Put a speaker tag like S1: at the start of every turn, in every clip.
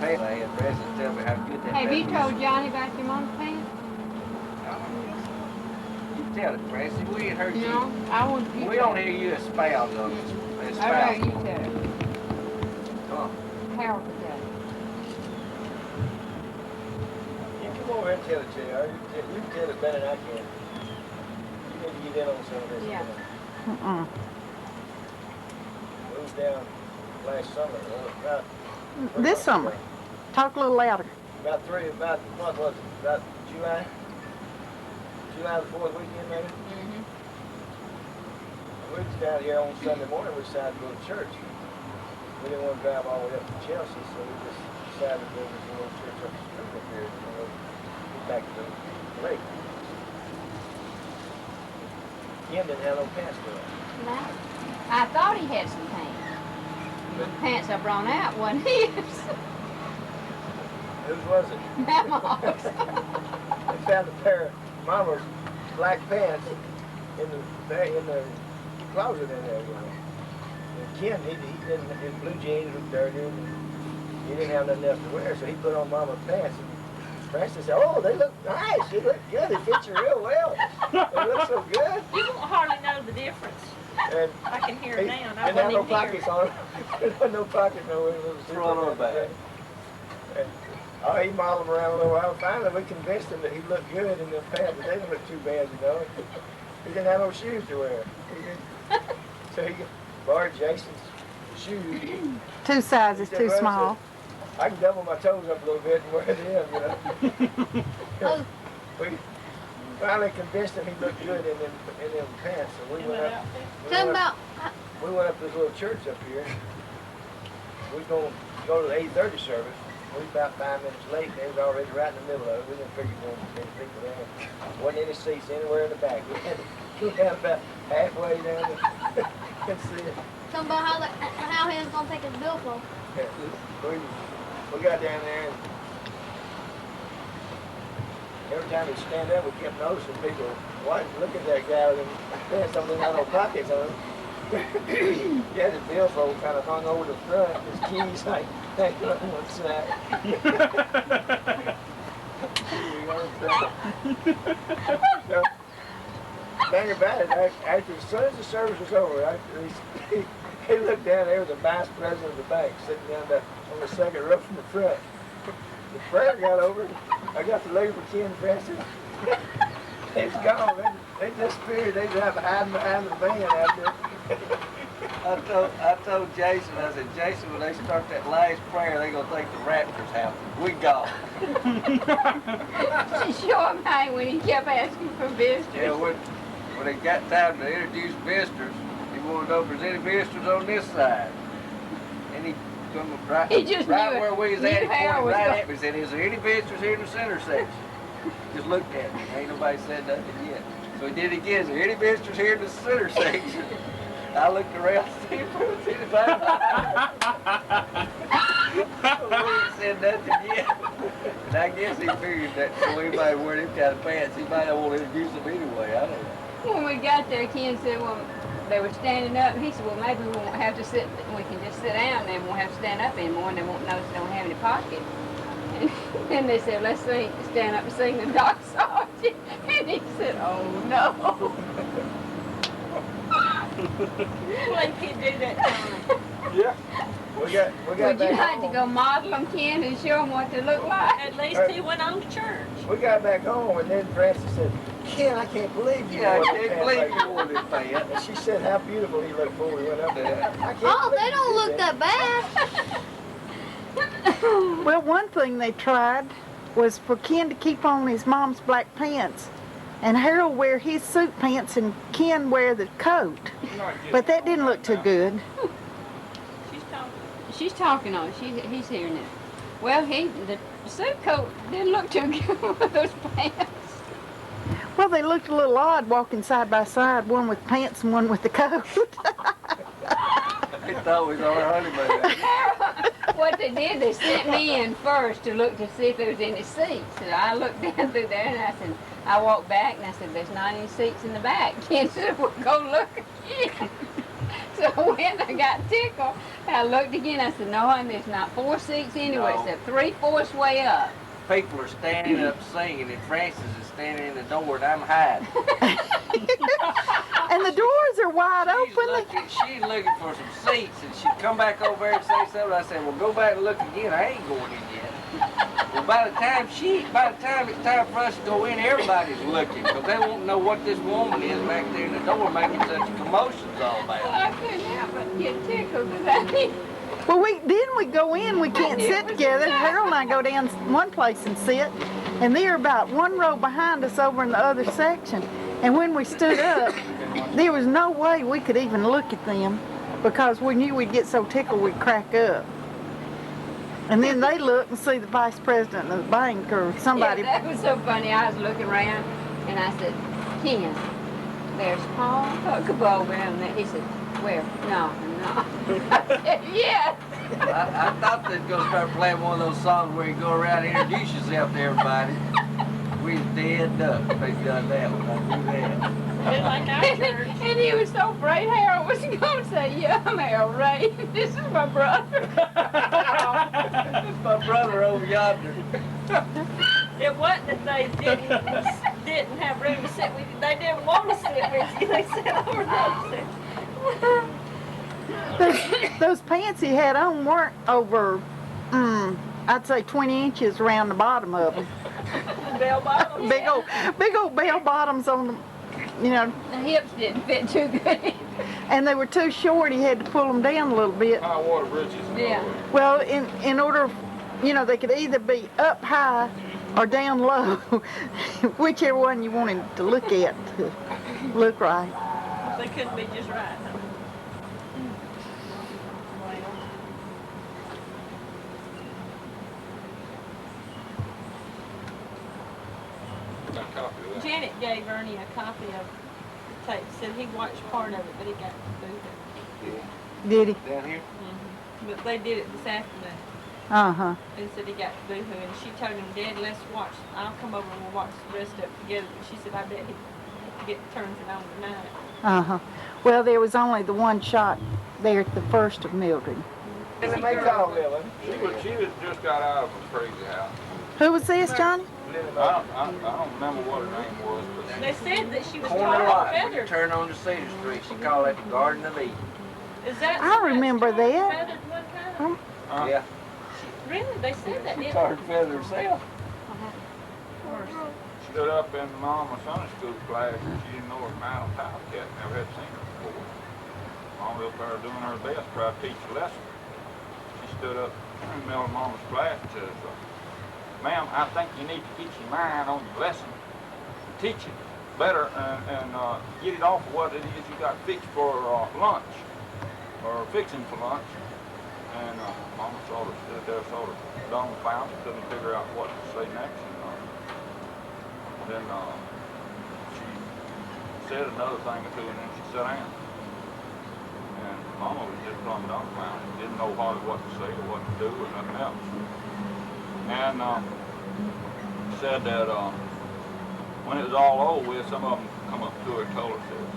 S1: pants. They had Presley tell me how good that
S2: Have you
S1: is.
S2: told Johnny about your mom's pants?
S1: You tell it, Presley. We ain't heard you.
S2: No, I want you.
S1: We don't hear you espouse of it.
S2: All right, you tell it.
S1: Huh?
S2: Harold can tell it.
S3: You come over and tell it, JR. You can tell it better than I can. You need to get in on some of this.
S2: Yeah.
S3: Moved down last summer. About
S4: This summer. Talk a little louder.
S3: what was it? About July? July the 4th weekend, maybe?
S2: Mm-hmm.
S3: We was down here on Sunday morning. We decided to go to church. We didn't want to drive all the way up to Chelsea, so we just decided to go to this little church up the street up here. And we'll get back to the lake. Ken didn't have no pants for us.
S2: No. I thought he had some pants. The pants I brought out wasn't his.
S3: Whose was it?
S2: Mama's.
S3: I found a pair of Mama's black pants in the closet in there, you know. And Ken, he didn't, his blue jeans looked dirty, and he didn't have nothing else to wear, so he put on Mama's pants. And Francis said, "Oh, they look nice. They look good. They fit you real well. They look so good."
S5: You won't hardly know the difference.
S3: And
S5: I can hear it now, and I
S3: didn't have no
S5: wasn't even
S3: pockets on them. There no pockets nowhere.
S1: Throw it on the back.
S3: Oh, he mauled them around a little while. Finally, we convinced him that he looked good in them pants, but they didn't look too bad, you know. He didn't have no shoes to wear. So he borrowed Jason's shoes.
S4: 2 sizes too small.
S3: I can double my toes up a little bit and wear them, you know. We finally convinced him he looked good in them pants, so we went up. We went up to this little church up here. We was going to go to the 8:30 service. We was about 5 minutes late, and they was already right in the middle of it. We didn't figure there was many people there. Wasn't any seats anywhere in the back. We had to go down about halfway down and see it.
S6: Tell him about how he was going to take his billfold.
S3: Yeah, we got down there, and every time we stand up, we kept noticing people, what? Look at that guy with him pants on, didn't have no pockets on him. He had his billfold kind of hung over the front, his keys like hanging on one side. So, thing about it, after, as soon as the service was over, he looked down, there was the vice president of the bank sitting down there on the second row from the front. The prayer got over, I got the label for Ken Francis. It's gone. They disappeared. They just hiding behind the van after.
S1: I told Jason, I said, Jason, when they start that last prayer, they gonna think the rapture's happening. We gone.
S2: Show him how when he kept asking for visitors.
S1: Yeah, when they got time to introduce visitors, he wanted to know if there's any visitors on this side. And he come right,
S2: He just
S1: right
S2: knew
S1: where
S2: it.
S1: we was
S2: Knew
S1: at, he
S2: Harold
S1: pointed
S2: was
S1: right
S2: going-
S1: at me and said, is there any visitors here in the center section? Just looked at me. Ain't nobody said nothing yet. So he did it again. Is there any visitors here in the center section? I looked around, see if there was anybody. We ain't said nothing yet. And I guess he figured that so anybody wearing them kind of pants, he might not want to introduce them anyway. I don't know.
S2: When we got there, Ken said, well, they were standing up, and he said, well, maybe we won't have to sit, we can just sit down, and they won't have to stand up anymore, and they won't notice they don't have any pockets. And they said, let's stand up and sing the Doc Sergeant. And he said, oh, no.
S5: Well, he could do that time.
S3: Yeah. We got
S2: Would you
S3: back
S2: like to
S3: home.
S2: go model them, Ken, and show them what they look like?
S5: At least he went on to church.
S3: We got back home, and then Francis said, Ken, I can't believe you
S1: Yeah, I
S3: wore them
S1: can't
S3: pants
S1: believe
S3: like
S1: you wore them pants.
S3: And she said how beautiful he looked before we went up there. I can't
S6: Oh,
S3: believe
S6: they
S3: you
S6: don't
S3: did
S6: look that bad.
S4: Well, one thing they tried was for Ken to keep on his mom's black pants and Harold wear his suit pants and Ken wear the coat. But that didn't look too good.
S5: She's talking.
S2: She's talking on it. He's hearing it. Well, the suit coat didn't look too good with those pants.
S4: Well, they looked a little odd walking side by side, one with pants and one with the coat.
S1: They thought we was on our honeymoon.
S2: What they did, they sent me in first to look to see if there was any seats. And I looked down through there and I walked back and I said, there's not any seats in the back. Ken said, well, go look again. So when I got tickled, I looked again. I said, no, honey, there's not 4 seats anywhere
S1: No.
S2: except 3/4 way up.
S1: People are standing up singing, and Francis is standing in the door, and I'm hiding.
S4: And the doors are wide open.
S1: She's looking for some seats, and she'd come back over there and say something. I said, well, go back and look again. I ain't going in yet. Well, by the time it's time for us to go in, everybody's looking, because they won't know what this woman is back there in the door making such commotions all
S2: Well,
S1: about.
S2: I couldn't help but get tickled because I
S4: Well, we go in, we can't sit together. Harold and I go down one place and sit, and they're about 1 row behind us over in the other section. And when we stood up, there was no way we could even look at them because we knew we'd get so tickled we'd crack up. And then they look and see the vice president of the bank or somebody.
S2: Yeah, that was so funny. I was looking around and I said, Ken, there's Paul Huckabee over there. He said, where? No. I said, yes.
S1: I thought they'd go start playing one of those songs where you go around and introduce yourself to everybody. We was dead duck if they'd done that one. I knew that.
S5: It's like our church.
S2: And he was so afraid Harold was going to say, yeah, I'm Harold Ray. This is my brother.
S1: It's my brother over yonder.
S5: It wasn't that they didn't have room to sit with you. They didn't want to sit with you. They sat over there.
S4: Those pants he had on weren't over, I'd say 20 inches around the bottom of them.
S5: Bell bottom.
S4: Big old bell bottoms on them, you know.
S2: The hips didn't fit too good.
S4: And they were too short. He had to pull them down a little bit.
S3: High water bridges.
S2: Yeah.
S4: Well, in order, you know, they could either be up high or down low, whichever one you wanted to look at to look right.
S5: They couldn't be just right. Huh? Janet gave Ernie a copy of the tape. Said he watched part of it, but he got to do it.
S4: Did he?
S1: Down here?
S5: But they did it this afternoon.
S4: Uh-huh.
S5: And said he got to boohoo, and she told him, Dad, let's watch. I'll come over and we'll watch the rest of it together. But she said, I bet he'd get turns it on tonight.
S4: Uh-huh. Well, there was only the one shot there at the first of Mildred.
S3: And they may call Lily.
S7: She was just got out of a crazy house.
S4: Who was this, Johnny?
S7: I don't remember what her name was, but
S5: They said that she was
S1: Corner
S5: tall and
S1: lot. When you
S5: feathered.
S1: turn on to Cedar Street, she called that the Garden of Eden.
S5: Is that?
S4: I remember
S5: tall and
S4: that.
S5: feathered one time?
S1: Yeah.
S5: Really? They said that,
S1: She
S5: didn't
S1: taught
S5: they?
S1: her feather herself.
S7: stood up in Mama's Sunday school class and she didn't know her man tile cat, never had seen her before. Mama was up there doing her best to try to teach a lesson. She stood up in the middle of Mama's class and says, ma'am, I think you need to get your mind on your lesson, teach it better, and get it off of what it is you got fixed for lunch, or fixing for lunch. And Mama sort of stood there sort of dumbfounded, couldn't figure out what to say next. And then she said another thing or two, and then she sat down. And Mama was just plumb dumbfounded, didn't know hardly what to say or what to do or nothing else. And said that when it was all over with, some of them come up to her and told her, says,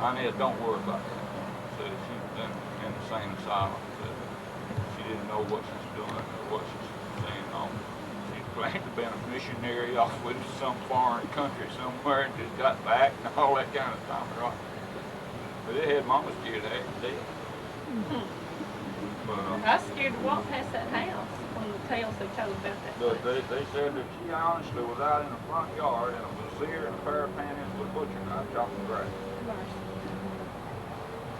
S7: Inez, don't worry about that. Said she's been in the same asylum. Said she didn't know what she was doing or what she was saying on. She planned to be a missionary off with some foreign country somewhere and just got back and all that kind of stuff. Right? But it had Mama scared half to death. But,
S5: I was scared to walk past that house on the tales they told about that
S7: But
S5: place.
S7: they said that she honestly was out in the front yard in a brassiere and a pair of panties with a butcher knife chopping grass.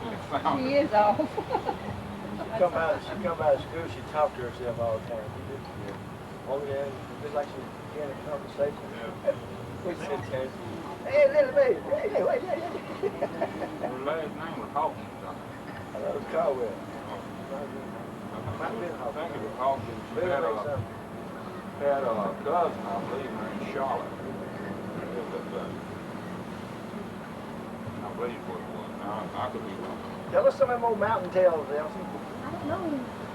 S7: They found
S2: She
S7: her.
S2: is awful.
S3: She come out of school, she talked to herself all the time. She did, over there, just like she was in a conversation.
S7: Yeah.
S3: We said to her, hey, little baby, hey, wait, yeah.
S7: Her last name was Hawkins.
S3: I thought it was Caldwell.
S7: I think it was Hawkins. She had a cousin, I believe, named Charlotte. I believe what it was. I could be wrong.
S3: Tell us some of them old mountain tales, Elsie.
S6: I don't know.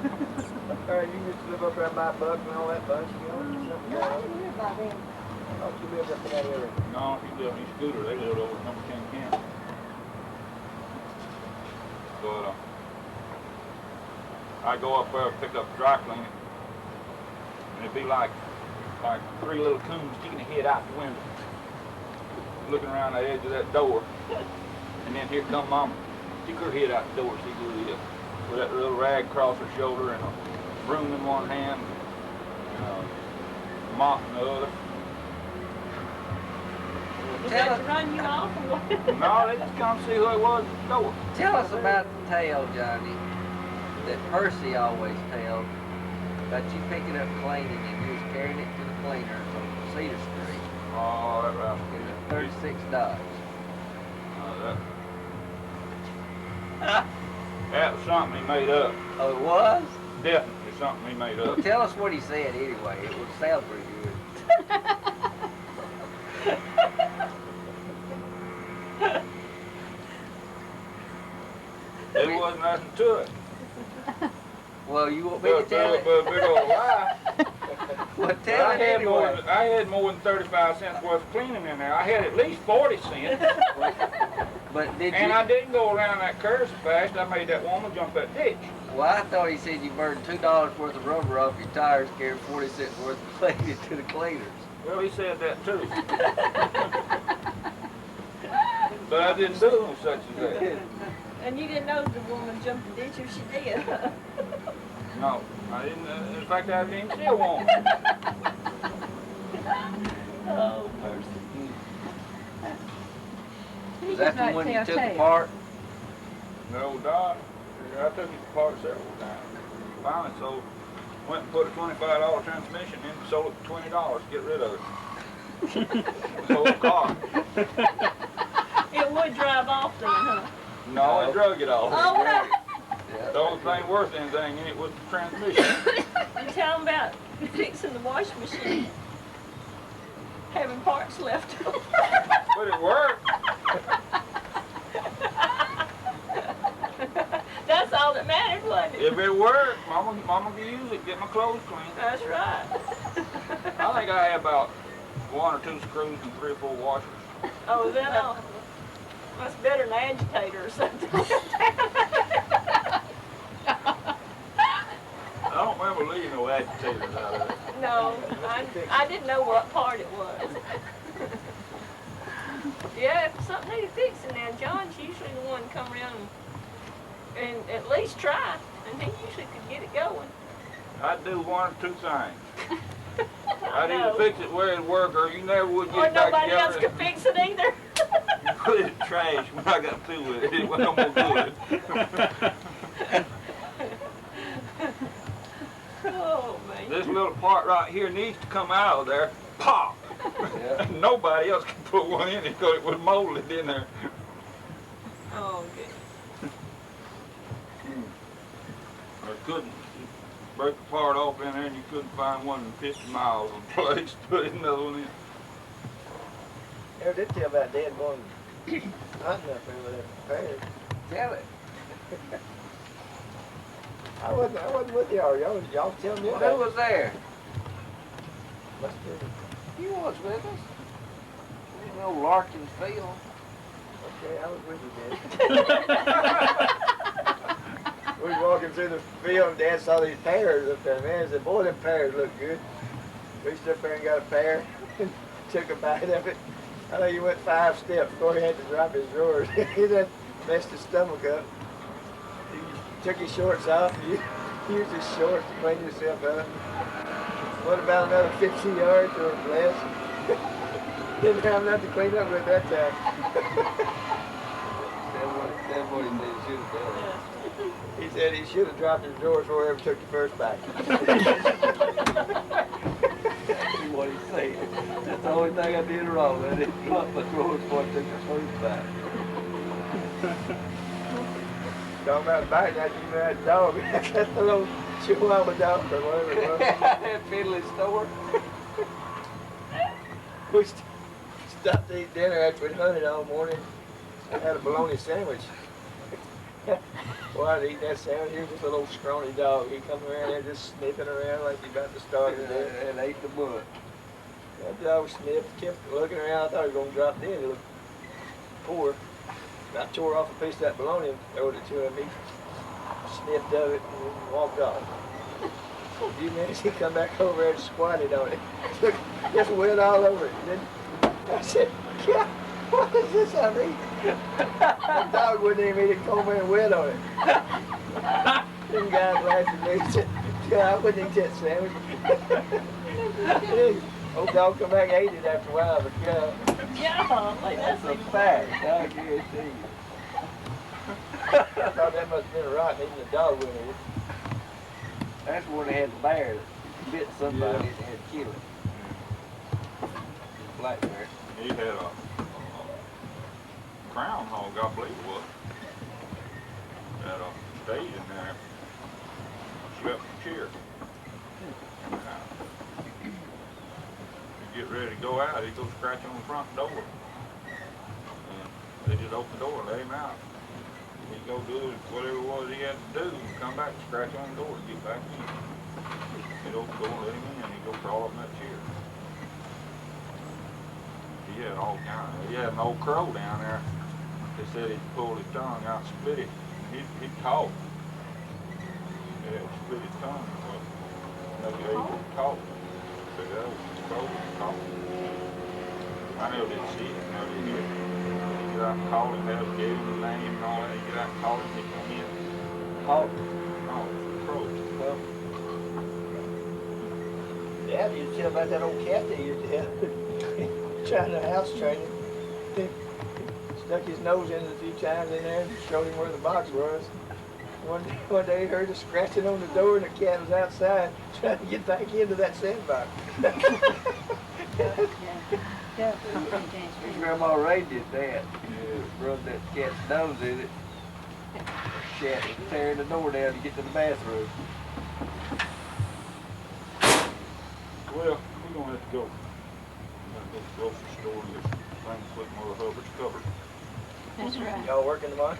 S3: You used to live up there by Buck and all that bunch, you know?
S6: No, I didn't hear about them.
S3: I thought you lived up in that area.
S7: No, he lived in Scooter. They lived over at number 10 camp. But I go up there and pick up dry cleaning, and it'd be like three little coons sticking their head out the window, looking around the edge of that door. And then here come Mama, stick her head out the door, see who it is, with that little rag across her shoulder and a broom in one hand, and a mop in the other.
S5: Was that to run you off or what?
S7: No, they just come see who it was at the door.
S1: Tell us about the tale, Johnny, that Percy always tells about you picking up cleaning and you was carrying it to the cleaners on Cedar Street
S7: Oh, that right.
S1: in the 36 Dodge.
S7: That was something he made up.
S1: Oh, it was?
S7: Definitely something he made
S1: Well,
S7: up.
S1: tell us what he said anyway. It would sound pretty good.
S7: There wasn't nothing to it.
S1: Well, you want me to tell it?
S7: But a big old lie.
S1: Well, tell
S7: I
S1: it
S7: had
S1: anyway.
S7: I had more than 35 cents worth of cleaning in there. I had at least 40 cents.
S1: But did
S7: And
S1: you?
S7: I didn't go around that curve so fast. I made that woman jump that ditch.
S1: Well, I thought he said you burned $2 worth of rubber off your tires, carried 40 cents worth of cleaning to the cleaners.
S7: Well, he said that too. But I didn't do no such as that.
S5: And you didn't know the woman jumped the ditch if she did.
S7: No, I didn't. In fact, I didn't even see a woman.
S5: Oh, mercy.
S1: Was that the one you took apart?
S7: No, Doc. I took it apart several times. Finally, so went and put a $25 transmission in and sold it for $20 to get rid of it. Sold the car.
S5: It would drive off then, huh?
S7: No, I drug it off.
S5: Oh, no.
S7: The only thing worth anything in it was the transmission.
S5: You tell them about fixing the washing machine. Having parts left over.
S7: But it worked.
S5: That's all that mattered, wasn't it?
S7: If it worked, Mama could use it, get my clothes clean.
S5: That's right.
S7: I think I had about 1 or 2 screws and 3 or 4 washers.
S5: Oh, is that all? That's better than an agitator or something.
S7: I don't remember leaving no agitators out of it.
S5: No, I didn't know what part it was. Yeah, if something needed fixing now, John's usually the one to come around and at least try, and he usually could get it going.
S7: I'd do 1 or 2 things. I'd
S5: know.
S7: either fix it where it'd work or you never would get
S5: Or
S7: it back
S5: nobody else
S7: together.
S5: could fix it either.
S7: You put it in the trash when I got through with it. It wasn't no good.
S5: Oh, man.
S7: This little part right here needs to come out of there. Pop!
S1: Yeah.
S7: Nobody else can put one in it because it was molded in there.
S5: Oh, good.
S7: I couldn't break the part off in there and you couldn't find one in 50 miles of place to put another one in.
S3: Never did tell about Dad going hunting up there with that prepared.
S1: Tell it.
S3: I wasn't with y'all. Y'all telling me
S1: Well,
S3: about
S1: who
S3: it.
S1: was there?
S3: Must have been.
S1: You was with us. You know, Larkin's Field.
S3: Okay, I was with you, Dad. We was walking through the field and Dad saw these pears up there. Man, he said, boy, them pears look good. Reached up there and got a pear and took a bite of it. I think he went 5 steps before he had to drop his drawers. He just messed his stomach up. He took his shorts off and used his shorts to clean himself up. What about another 50 yards or less? Didn't have nothing to clean up with that time.
S1: That's what he said he should have done.
S3: He said he should have dropped his drawers before he ever took the first bite.
S1: That's what he said. That's the only thing I did wrong. I didn't drop my drawers before I took the first bite.
S3: Talking about biting, I you know that dog. That's the little Chihuahua dog or whatever it was.
S1: That fiddly store.
S3: We stopped to eat dinner after we'd hunted all morning. I had a bologna sandwich. Well, I'd eat that sandwich. Here's this little scrawny dog. He come around there just sniffing around like he about to start to death.
S1: And ate the mud.
S3: That dog sniffed, kept looking around. I thought he was going to drop dead. He looked poor. I tore off a piece of that bologna and throwed it to him. He sniffed of it and walked off. A few minutes, he come back over there and squatted on it. Just went all over it. Then I said, God, what is this I mean? The dog wouldn't even eat it, come over and went on it. Them guys laughed at me and said, God, I wouldn't eat that sandwich. Old dog come back and ate it after a while, but God.
S5: Yeah, like
S1: That's a fact, I guarantee you.
S3: I thought that must have been rotten eating the dog wouldn't eat it.
S1: That's when they had the bear that bit somebody and had to kill it. Black bear.
S7: He had a crown hog, I believe it was. That stayed in there, slept in the chair. He'd get ready to go out, he'd go scratch on the front door. And they just open the door and let him out. He'd go do whatever it was he had to do and come back and scratch on the door and get back in. He'd open the door and let him in, he'd go crawl up in that chair. He had all kinds. He had an old crow down there. They said he'd pulled his tongue out and split it. He'd cough. Yeah, split his tongue. Maybe he would cough. So that was his crow cough. I never did see it. Never did hear it. He'd get out and call him, gave him the name and all that. He'd get out and call him, he'd come in.
S1: Hawk.
S7: No, crow.
S1: Well,
S3: Dad used to tell about that old cat they used to have. Trying to house train him. He stuck his nose in it a few times in there and showed him where the box was. One day he heard a scratching on the door and the cat was outside trying to get back into that sandbox.
S1: Grandma Ray did that. Rubbed that cat's nose in it. Cat was tearing the door down to get to the bathroom.
S7: Well, we're gonna have to go. I'm gonna go to the grocery store and get things put in one of Hubbard's cupboard.
S2: That's right.
S3: Y'all working tomorrow?